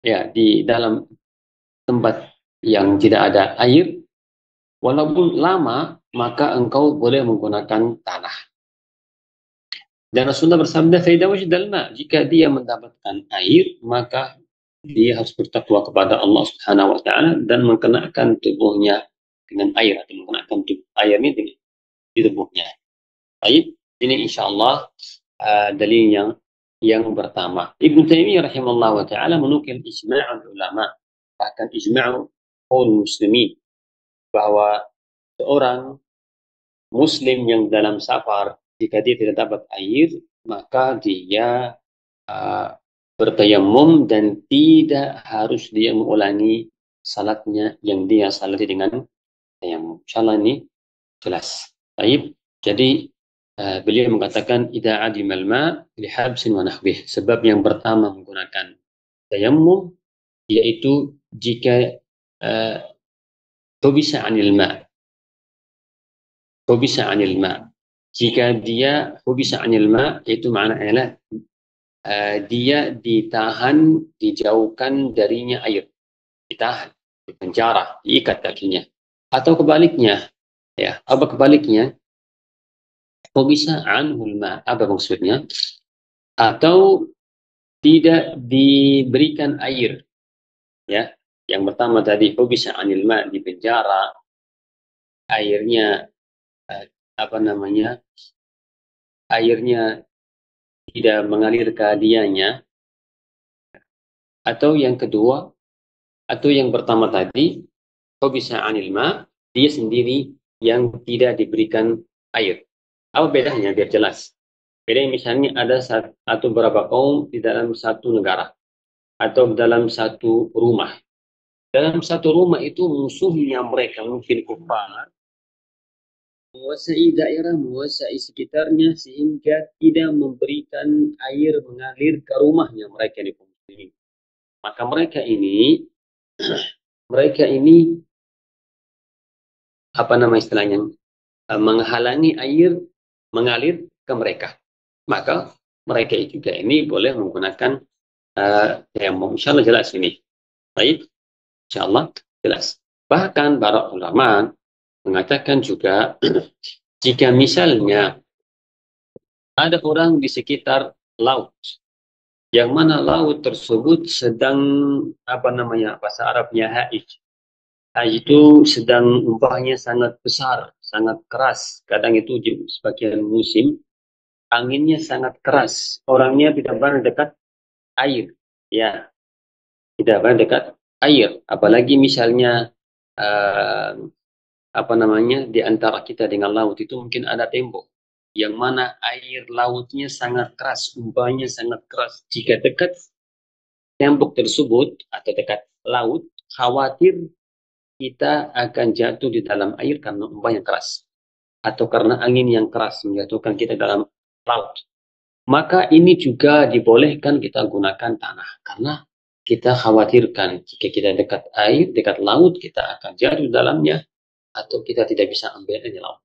ya di dalam tempat yang tidak ada air, walaupun lama, maka engkau boleh menggunakan tanah. Dan Rasulullah bersabda, "Faida wajidal ma", jika dia mendapatkan air, maka dia harus bertakwa kepada Allah Subhanahu wa taala dan mengenakan tubuhnya dengan air, atau mengenakan airnya di tubuhnya. Baik, ini insyaallah dalil yang pertama. Ibnu Taimiyah rahimahullah wa taala menukil ijma' ulama, bahkan ijma' kaum muslimin, bahwa seorang muslim yang dalam safar, jika dia tidak dapat air, maka dia bertayamum dan tidak harus dia mengulangi salatnya yang dia salati dengan tayamum. Insyaallah ini jelas. Baik. Jadi beliau mengatakan idza adimal ma li habsin wa nahwih. Sebab yang pertama menggunakan tayamum yaitu jika hubisa anil ma. Hubisa anil ma. Jika dia hubisa anil ma itu maknanya dia ditahan, dijauhkan darinya air, ditahan, dipenjara, diikat kakinya. Atau kebaliknya, ya, apa kebaliknya? Kok bisa anhul ma? Apa maksudnya? Atau tidak diberikan air, ya. Yang pertama tadi, kok bisa anil ma, dipenjara, airnya apa namanya? Airnya tidak mengalir ke dianya. Atau yang kedua, atau yang pertama tadi, kok bisa anil ma, dia sendiri yang tidak diberikan air. Apa bedanya biar jelas? Beda misalnya ada satu beberapa kaum di dalam satu negara atau dalam satu rumah. Dalam satu rumah itu musuhnya mereka mungkin kufar menguasai daerah, menguasai sekitarnya sehingga tidak memberikan air mengalir ke rumahnya mereka di muslimin. Maka mereka ini apa nama istilahnya? Menghalangi air mengalir ke mereka. Maka mereka juga ini boleh menggunakan tayamum. Insyaallah jelas ini. Baik, insyaallah jelas. Bahkan para ulama mengatakan juga jika misalnya ada orang di sekitar laut, yang mana laut tersebut sedang apa namanya bahasa Arabnya haij. Haij itu sedang umpahnya sangat besar, sangat keras. Kadang itu di sebagian musim anginnya sangat keras. Orangnya tidak pernah dekat air. Ya, tidak pernah dekat air. Apalagi misalnya uh, apa namanya di antara kita dengan laut itu mungkin ada tembok yang mana air lautnya sangat keras, umpahnya sangat keras. Jika dekat tembok tersebut atau dekat laut, khawatir kita akan jatuh di dalam air karena umpahnya keras atau karena angin yang keras menjatuhkan kita dalam laut. Maka ini juga dibolehkan kita gunakan tanah karena kita khawatirkan jika kita dekat air, dekat laut, kita akan jatuh di dalamnya atau kita tidak bisa ambil dari laut.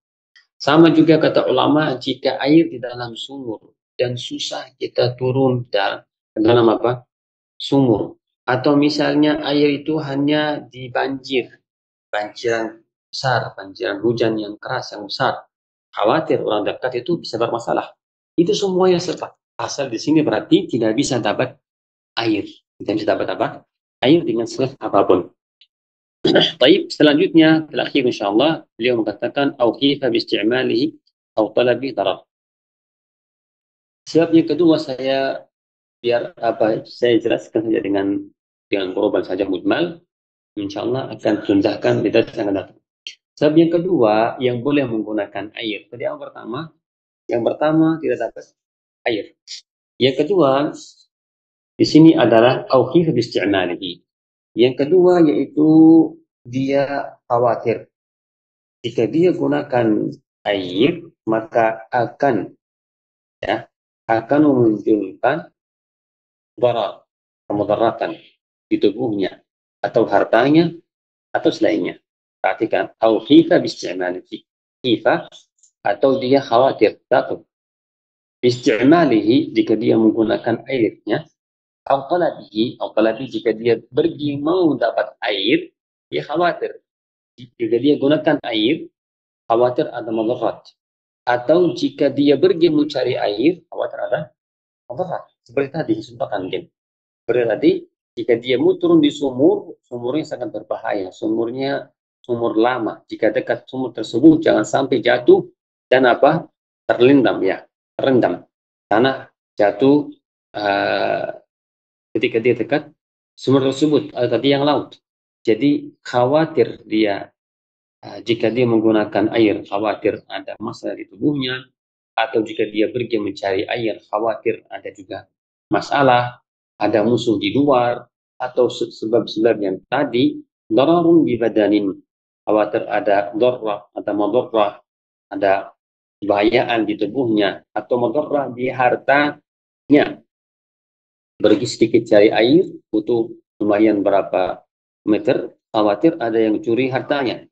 Sama juga kata ulama, jika air di dalam sumur dan susah kita turun ke dalam apa? Sumur. Atau misalnya air itu hanya di banjiran besar, banjiran hujan yang keras, yang besar. Khawatir orang dekat itu bisa bermasalah. Itu semuanya serba. Asal di sini berarti tidak bisa dapat air. Tidak bisa dapat apa? Air dengan sebab apapun. Baik, selanjutnya terakhir insyaallah beliau mengatakan au kifa bi isti'malihi au talabi darar. Sebab yang kedua biar saya jelaskan saja dengan global saja mujmal, insyaallah akan tunjukkan di dalam yang datang. Sebab yang kedua yang boleh menggunakan air. Tadi yang pertama tidak dapat air. Yang kedua di sini adalah au kifa bi isti'malihi. Yang kedua yaitu dia khawatir jika dia gunakan air maka akan memunculkan darar, kemudaratan di tubuhnya atau hartanya atau selainnya. Perhatikan, au khifa biistimalihi. Khifa atau dia khawatir, takut. Biistimalihi jika dia menggunakan airnya, au talabihi jika dia pergi mau dapat air, dia khawatir. Jika dia gunakan air, khawatir ada madarat. Atau jika dia pergi mencari air, khawatir ada madarat. Seperti tadi, sumpahkan mungkin. Seperti tadi, jika dia mau turun di sumurnya sangat berbahaya. Sumur lama. Jika dekat sumur tersebut, jangan sampai jatuh dan terendam. Tanah jatuh ketika dia dekat sumur tersebut atau tadi yang laut. Jadi khawatir dia jika dia menggunakan air, khawatir ada masalah di tubuhnya, atau jika dia pergi mencari air, khawatir ada juga masalah, ada musuh di luar, atau sebab-sebab yang tadi, dararun bi badanin, khawatir ada darrah, ada madarrah, ada bahayaan di tubuhnya, atau madarrah di hartanya. Pergi sedikit cari air, butuh lumayan berapa meter, khawatir ada yang curi hartanya.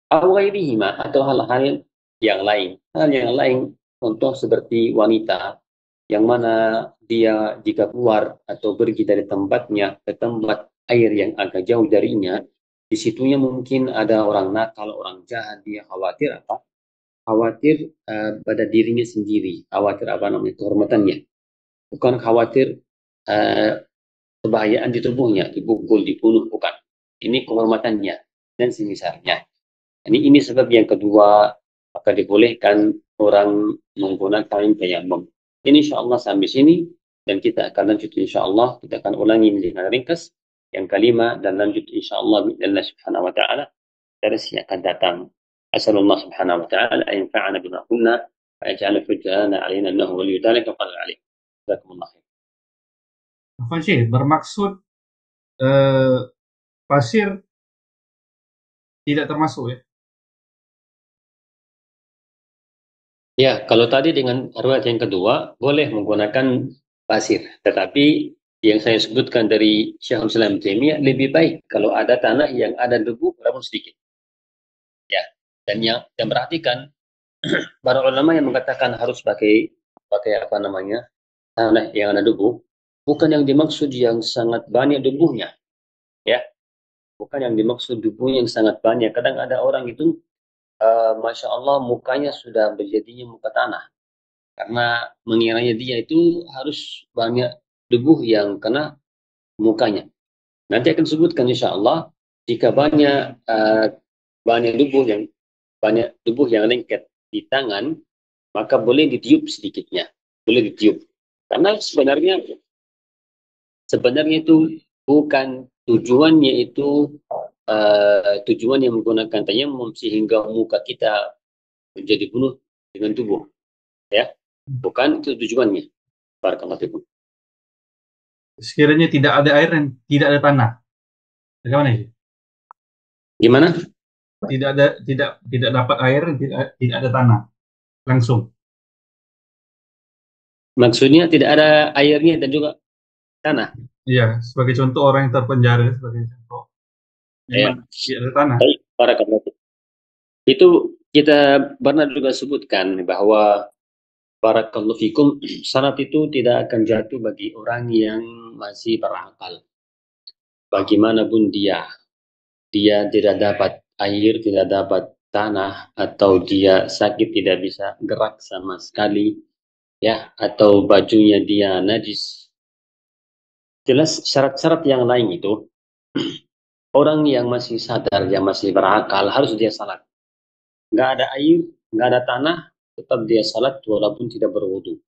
Awairihima, atau hal-hal yang lain. Hal yang lain, contoh seperti wanita, yang mana dia jika keluar atau pergi dari tempatnya ke tempat air yang agak jauh darinya, di situnya mungkin ada orang nakal, orang jahat, dia khawatir apa? Khawatir pada dirinya sendiri, khawatir apa namanya kehormatannya, bukan khawatir kebahayaan di tubuhnya, dipukul, dibunuh, bukan. Ini kehormatannya dan semisalnya. Ini sebab yang kedua, maka dibolehkan orang menggunakan tayamum. Ini insya Allah sampai sini, dan kita akan lanjut insya Allah, kita akan ulangi dengan ringkas yang kelima, dan lanjut insya Allah bi'idznillah subhanahu wa ta'ala dari yang akan datang. Asalullah subhanahu wa ta'ala an yanfa'ana bima qulna wa yaj'ala hujjana 'alaina innahu waliyyu dzalika wal qadiru 'alaih. Jazakumullah khair. Afwan Syekh, bermaksud pasir tidak termasuk ya? Ya, kalau tadi dengan riwayat yang kedua, boleh menggunakan pasir. Tetapi yang saya sebutkan dari Syekhul Islam Taimiyah, lebih baik kalau ada tanah yang ada debu walaupun sedikit. Ya, dan perhatikan, para ulama yang mengatakan harus pakai apa namanya, tanah yang ada debu, bukan yang dimaksud yang sangat banyak debunya. Ya, bukan yang dimaksud debu yang sangat banyak. Kadang ada orang itu, Masya Allah, mukanya sudah menjadinya muka tanah. Karena mengiranya dia itu harus banyak debu yang kena mukanya. Nanti akan sebutkan insya Allah, jika banyak debu yang lengket di tangan, maka boleh ditiup sedikitnya, boleh ditiup. Karena sebenarnya itu bukan tujuannya itu tujuan yang menggunakan tayamum sehingga muka kita menjadi penuh dengan tubuh, ya. Bukan itu tujuannya. Barakallahu fikum. Sekiranya tidak ada air dan tidak ada tanah, bagaimana sih? Gimana? Tidak dapat air dan tidak ada tanah, langsung. Maksudnya tidak ada airnya dan juga tanah. Iya, sebagai contoh orang yang terpenjara, sebagai contoh. Memang tidak ada tanah. Baik, barakallahu fikum. Itu kita pernah juga sebutkan bahwa barakallahu fikum, salat itu tidak akan jatuh bagi orang yang masih berakal. Bagaimanapun dia tidak dapat air, tidak dapat tanah, atau dia sakit tidak bisa gerak sama sekali, ya, atau bajunya dia najis. Jelas syarat-syarat yang lain itu, orang yang masih sadar, yang masih berakal, harus dia salat. Nggak ada air, nggak ada tanah, tetap dia salat walaupun tidak berwudu.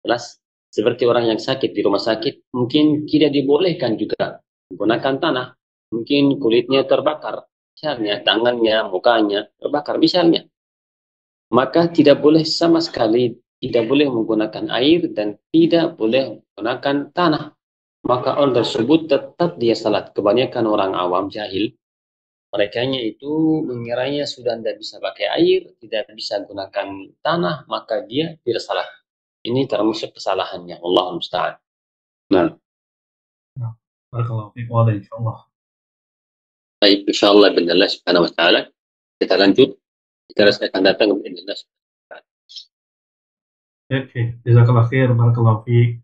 Jelas, seperti orang yang sakit di rumah sakit, mungkin tidak dibolehkan juga menggunakan tanah. Mungkin kulitnya terbakar, misalnya tangannya, mukanya terbakar, misalnya. Maka tidak boleh sama sekali, tidak boleh menggunakan air dan tidak boleh menggunakan tanah. Maka orang tersebut tetap dia salat. Kebanyakan orang awam jahil, merekanya itu mengiranya sudah tidak bisa pakai air, tidak bisa gunakan tanah, maka dia tidak salat. Ini termasuk kesalahannya. Allahumma musta'an. Nah. Barakallahu fiik. Wadah insyaallah. Baik, insyaallah binallah subhanahu wa ta'ala. Kita lanjut. Kita akan datang binallah subhanahu wa ta'ala. Oke, jazakallahu khair, barakallahu fiik.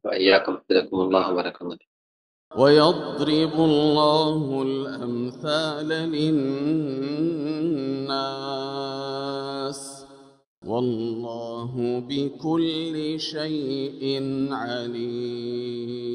Wa iyyakum, jazakumullah wa barakallahu. ويضرب الله الأمثال للناس والله بكل شيء عليم